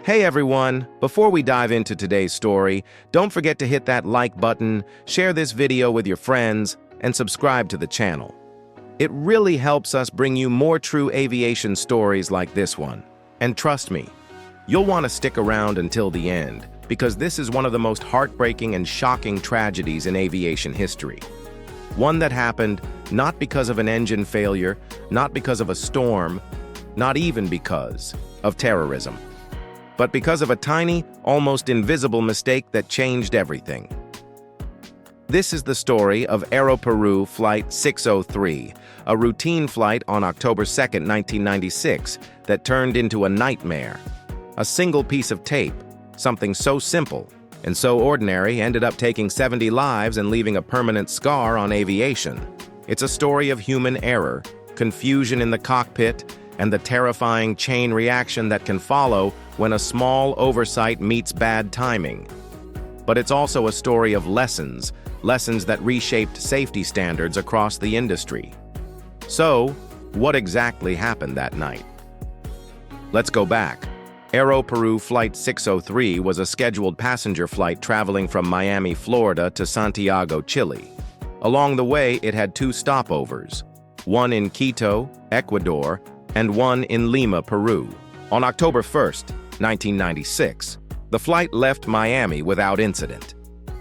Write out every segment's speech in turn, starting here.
Hey everyone, before we dive into today's story, don't forget to hit that like button, share this video with your friends, and subscribe to the channel. It really helps us bring you more true aviation stories like this one. And trust me, you'll want to stick around until the end, because this is one of the most heartbreaking and shocking tragedies in aviation history. One that happened not because of an engine failure, not because of a storm, not even because of terrorism, but because of a tiny, almost invisible mistake that changed everything. This is the story of Aeroperú Flight 603, a routine flight on October 2, 1996, that turned into a nightmare. A single piece of tape, something so simple and so ordinary, ended up taking 70 lives and leaving a permanent scar on aviation. It's a story of human error, confusion in the cockpit, and the terrifying chain reaction that can follow when a small oversight meets bad timing. But it's also a story of lessons that reshaped safety standards across the industry. So, what exactly happened that night? Let's go back. Aeroperú Flight 603 was a scheduled passenger flight traveling from Miami, Florida to Santiago, Chile. Along the way, it had two stopovers, one in Quito, Ecuador, and one in Lima, Peru. On October 1st, 1996, the flight left Miami without incident.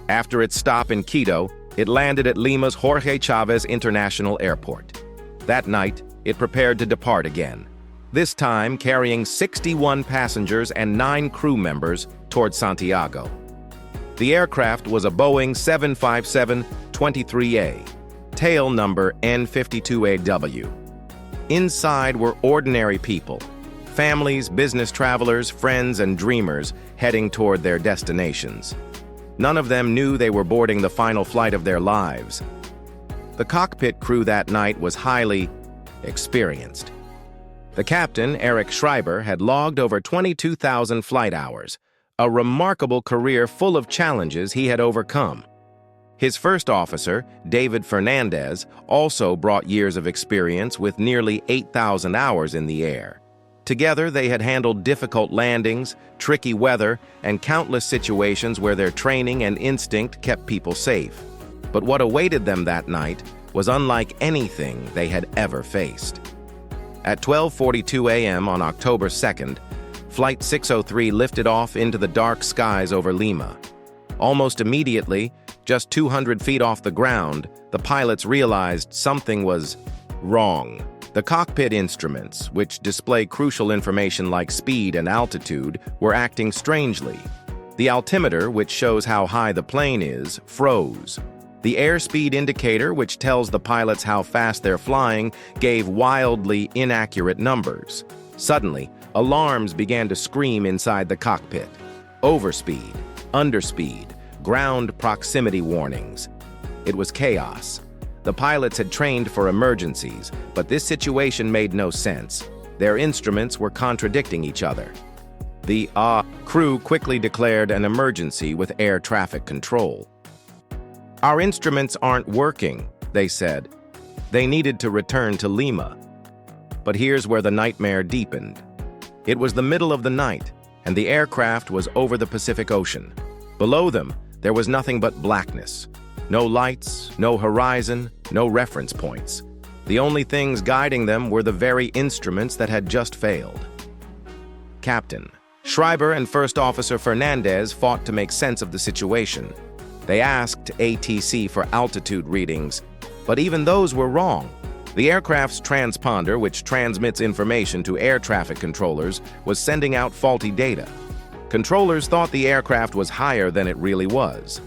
After its stop in Quito, it landed at Lima's Jorge Chávez International Airport. That night, it prepared to depart again, this time carrying 61 passengers and 9 crew members toward Santiago. The aircraft was a Boeing 757-23A, tail number N52AW. Inside were ordinary people, families, business travelers, friends, and dreamers heading toward their destinations. None of them knew they were boarding the final flight of their lives. The cockpit crew that night was highly experienced. The captain, Eric Schreiber, had logged over 22,000 flight hours, a remarkable career full of challenges he had overcome. His first officer, David Fernandez, also brought years of experience with nearly 8,000 hours in the air. Together, they had handled difficult landings, tricky weather, and countless situations where their training and instinct kept people safe. But what awaited them that night was unlike anything they had ever faced. At 12:42 a.m. on October 2nd, Flight 603 lifted off into the dark skies over Lima. Almost immediately, just 200 feet off the ground, the pilots realized something was wrong. The cockpit instruments, which display crucial information like speed and altitude, were acting strangely. The altimeter, which shows how high the plane is, froze. The airspeed indicator, which tells the pilots how fast they're flying, gave wildly inaccurate numbers. Suddenly, alarms began to scream inside the cockpit. Overspeed, underspeed, ground proximity warnings. It was chaos. The pilots had trained for emergencies, but this situation made no sense. Their instruments were contradicting each other. The crew quickly declared an emergency with air traffic control. "Our instruments aren't working," they said. They needed to return to Lima. But here's where the nightmare deepened. It was the middle of the night, and the aircraft was over the Pacific Ocean. Below them, there was nothing but blackness. No lights, no horizon, no reference points. The only things guiding them were the very instruments that had just failed. Captain Schreiber and First Officer Fernandez fought to make sense of the situation. They asked ATC for altitude readings, but even those were wrong. The aircraft's transponder, which transmits information to air traffic controllers, was sending out faulty data. Controllers thought the aircraft was higher than it really was.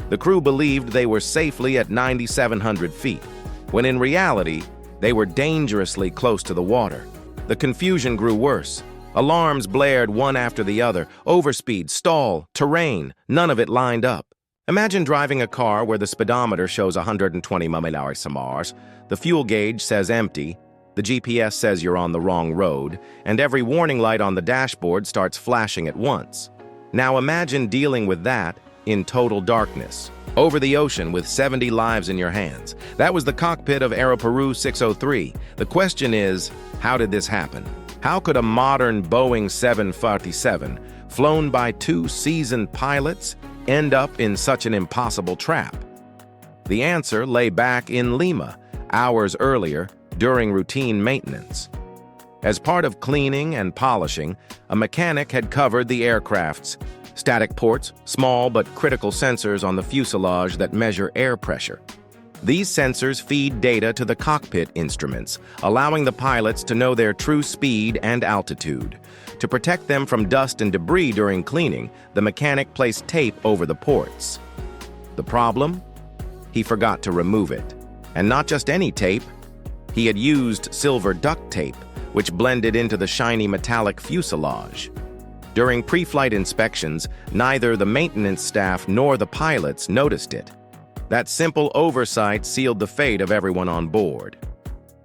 The crew believed they were safely at 9,700 feet, when in reality, they were dangerously close to the water. The confusion grew worse. Alarms blared one after the other. Overspeed, stall, terrain, none of it lined up. Imagine driving a car where the speedometer shows 120 mph, the fuel gauge says empty, the GPS says you're on the wrong road, and every warning light on the dashboard starts flashing at once. Now imagine dealing with that in total darkness, over the ocean with 70 lives in your hands. That was the cockpit of Aeroperú 603. The question is, how did this happen? How could a modern Boeing 747 flown by two seasoned pilots, end up in such an impossible trap? The answer lay back in Lima, hours earlier, during routine maintenance. As part of cleaning and polishing, a mechanic had covered the aircraft's static ports, small but critical sensors on the fuselage that measure air pressure. These sensors feed data to the cockpit instruments, allowing the pilots to know their true speed and altitude. To protect them from dust and debris during cleaning, the mechanic placed tape over the ports. The problem? He forgot to remove it. And not just any tape. He had used silver duct tape, which blended into the shiny metallic fuselage. During pre-flight inspections, neither the maintenance staff nor the pilots noticed it. That simple oversight sealed the fate of everyone on board.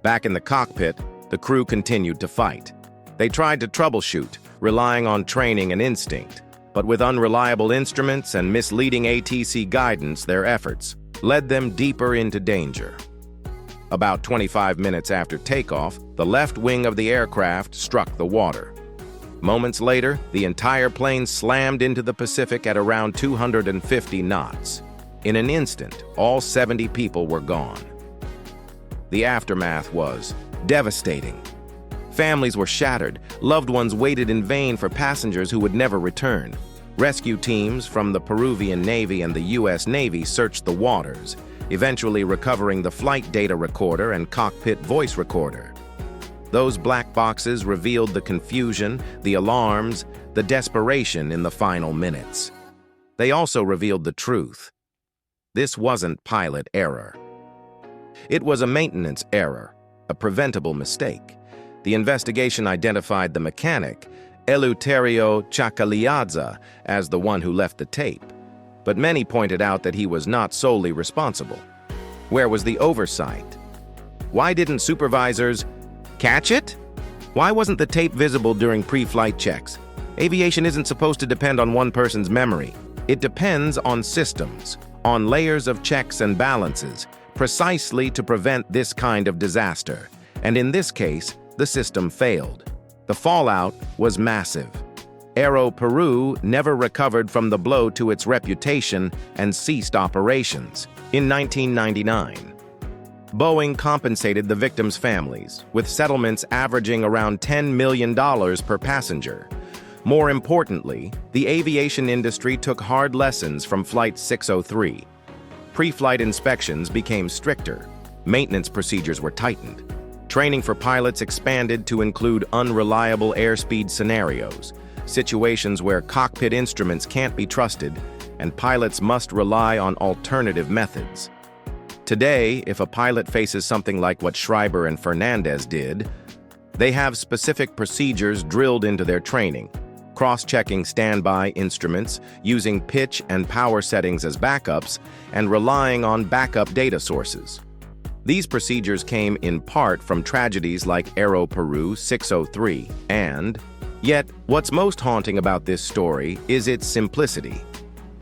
Back in the cockpit, the crew continued to fight. They tried to troubleshoot, relying on training and instinct. But with unreliable instruments and misleading ATC guidance, their efforts led them deeper into danger. About 25 minutes after takeoff, the left wing of the aircraft struck the water. Moments later, the entire plane slammed into the Pacific at around 250 knots. In an instant, all 70 people were gone. The aftermath was devastating. Families were shattered. Loved ones waited in vain for passengers who would never return. Rescue teams from the Peruvian Navy and the U.S. Navy searched the waters, eventually recovering the flight data recorder and cockpit voice recorder. Those black boxes revealed the confusion, the alarms, the desperation in the final minutes. They also revealed the truth. This wasn't pilot error. It was a maintenance error, a preventable mistake. The investigation identified the mechanic, Eleuterio Chacaliadza, as the one who left the tape. But many pointed out that he was not solely responsible. Where was the oversight? Why didn't supervisors catch it? Why wasn't the tape visible during pre-flight checks? Aviation isn't supposed to depend on one person's memory. It depends on systems, on layers of checks and balances, precisely to prevent this kind of disaster. And in this case, the system failed. The fallout was massive. Aeroperú never recovered from the blow to its reputation and ceased operations. In 1999, Boeing compensated the victims' families, with settlements averaging around $10 million per passenger. More importantly, the aviation industry took hard lessons from Flight 603. Pre-flight inspections became stricter. Maintenance procedures were tightened. Training for pilots expanded to include unreliable airspeed scenarios, situations where cockpit instruments can't be trusted, and pilots must rely on alternative methods. Today, if a pilot faces something like what Schreiber and Fernandez did, they have specific procedures drilled into their training, cross-checking standby instruments, using pitch and power settings as backups, and relying on backup data sources. These procedures came in part from tragedies like Aeroperú 603, and yet, what's most haunting about this story is its simplicity.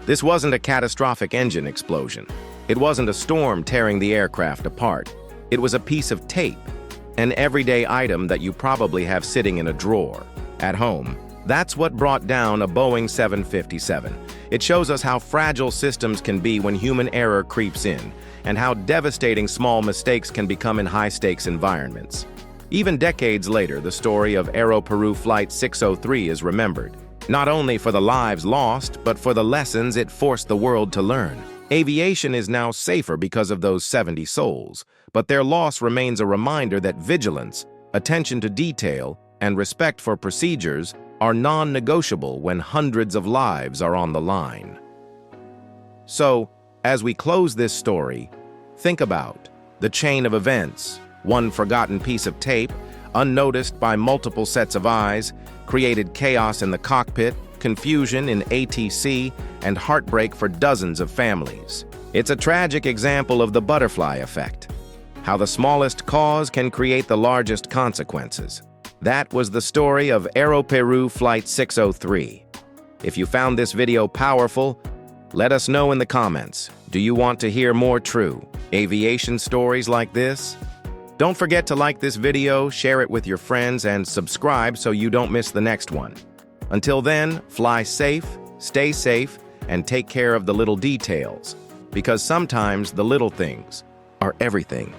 This wasn't a catastrophic engine explosion. It wasn't a storm tearing the aircraft apart. It was a piece of tape, an everyday item that you probably have sitting in a drawer at home. That's what brought down a Boeing 757. It shows us how fragile systems can be when human error creeps in, and how devastating small mistakes can become in high-stakes environments. Even decades later, the story of Aeroperú Flight 603 is remembered, not only for the lives lost, but for the lessons it forced the world to learn. Aviation is now safer because of those 70 souls, but their loss remains a reminder that vigilance, attention to detail, and respect for procedures are non-negotiable when hundreds of lives are on the line. So, as we close this story, think about the chain of events. One forgotten piece of tape, unnoticed by multiple sets of eyes, created chaos in the cockpit, confusion in ATC, and heartbreak for dozens of families. It's a tragic example of the butterfly effect, how the smallest cause can create the largest consequences. That was the story of Aeroperú Flight 603. If you found this video powerful, let us know in the comments. Do you want to hear more true aviation stories like this? Don't forget to like this video, share it with your friends, and subscribe so you don't miss the next one. Until then, fly safe, stay safe, and take care of the little details, because sometimes the little things are everything.